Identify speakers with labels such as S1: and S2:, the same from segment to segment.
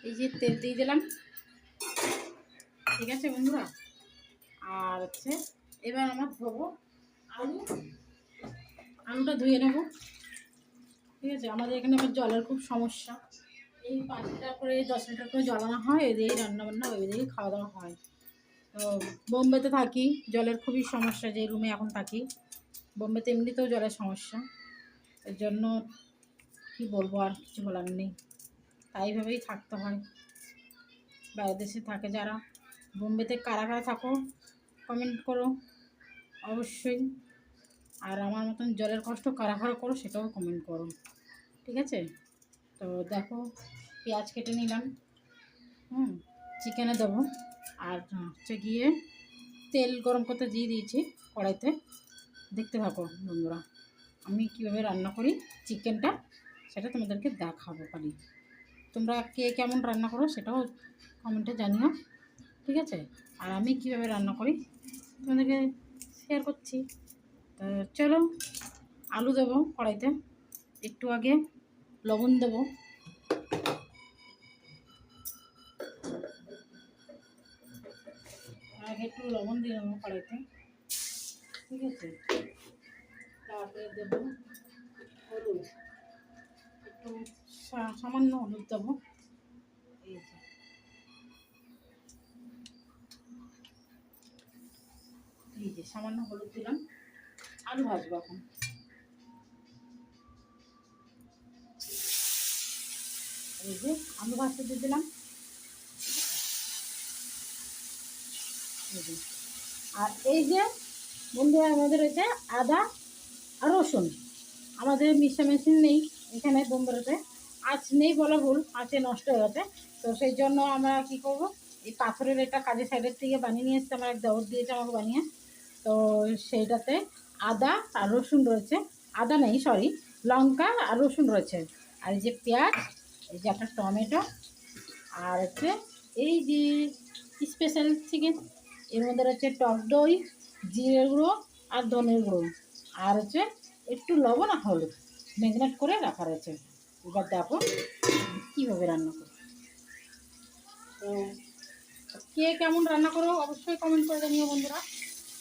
S1: এই যে তেল দিয়ে দিলাম, ঠিক আছে বন্ধুরা। আর হচ্ছে এবার আমার ধোবো আলুটা ধুয়ে নেব, ঠিক আছে। আমাদের এখানে আবার জলের খুব সমস্যা, এই 5 লিটার করে 10 লিটার করে জল আনা হয়, এই দিয়েই রান্নাবান্না, ওই দিয়েই খাওয়া দাওয়া হয়। তো বোম্বেতে থাকি, জলের খুবই সমস্যা, যে রুমে এখন থাকি বোম্বেতে এমনিতেও জলের সমস্যা, এর জন্য কি বলবো, আর কিছু বলার নেই, তাইভাবেই থাকতে হয়। বাইরের দেশে থাকে যারা, বোম্বেতে কারা কারা থাকো কমেন্ট করো অবশ্যই। আর আমার মতন জলের কষ্ট কারা কারা করো সেটাও কমেন্ট করো, ঠিক আছে। তো দেখো পেঁয়াজ কেটে নিলাম, চিকেনে দেবো। আর হচ্ছে গিয়ে তেল গরম করতে দিয়ে দিয়েছি কড়াইতে, দেখতে থাকো বন্ধুরা আমি কীভাবে রান্না করি চিকেনটা, সেটা তোমাদেরকে দেখাবো পারি। তোমরা কে কেমন রান্না করো সেটাও কমেন্টে জানিও, ঠিক আছে। আর আমি কীভাবে রান্না করি তোমাদেরকে শেয়ার করছি। তো চলো, আলু দেবো কড়াইতে, একটু আগে লবণ দেবো, আগে একটু লবণ দিয়ে দেবো কড়াইতে, ঠিক আছে। তারপরে দেবো হলুদ, একটু সামান্য হলুদ দেবো, এই যে সামান্য হলুদ দিলাম। আলু ভাজবো এখন, এই যে আলু ভাজতে দিয়ে দিলাম। আর এই যে বন্ধুরা আমাদের হচ্ছে আদা আর রসুন, আমাদের মিক্সার মেশিন নেই এখানে বোম্বেতে, আঁচ নেই বলা ভুল, আঁচে নষ্ট হয়ে গেছে। তো সেই জন্য আমরা কি করব, এই পাথরের একটা কাজের সাইডের থেকে বানিয়ে নিয়ে এসেছে, আমার এক দেওর দিয়েছে আমাকে বানিয়ে। তো সেইটাতে আদা আর রসুন রয়েছে, আদা নেই সরি, লঙ্কা আর রসুন রয়েছে। আর এই যে পেঁয়াজ, এই যে একটা টমেটো, আর হচ্ছে এই যে স্পেশাল চিকেন, এর মধ্যে রয়েছে টক দই, জিরে গুঁড়ো আর ধনের গুঁড়ো, আর হচ্ছে একটু লবণ আর হলুদ ম্যারিনেট করে রাখা রয়েছে। এবার দেখো কীভাবে রান্না করো। তো কে কেমন রান্না করো অবশ্যই কমেন্ট করে জানিও বন্ধুরা।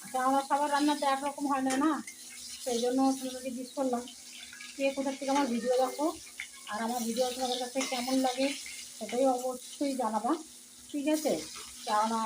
S1: আচ্ছা, আমার সবার রান্না তো একরকম হয় না, না, সেই জন্য তোমাদেরকে জিজ্ঞেস করলাম কে কোথার থেকে আমার ভিডিও দেখো, আর আমার ভিডিও তোমাদের কাছে কেমন লাগে সেটাই অবশ্যই জানাবা, ঠিক আছে। কেননা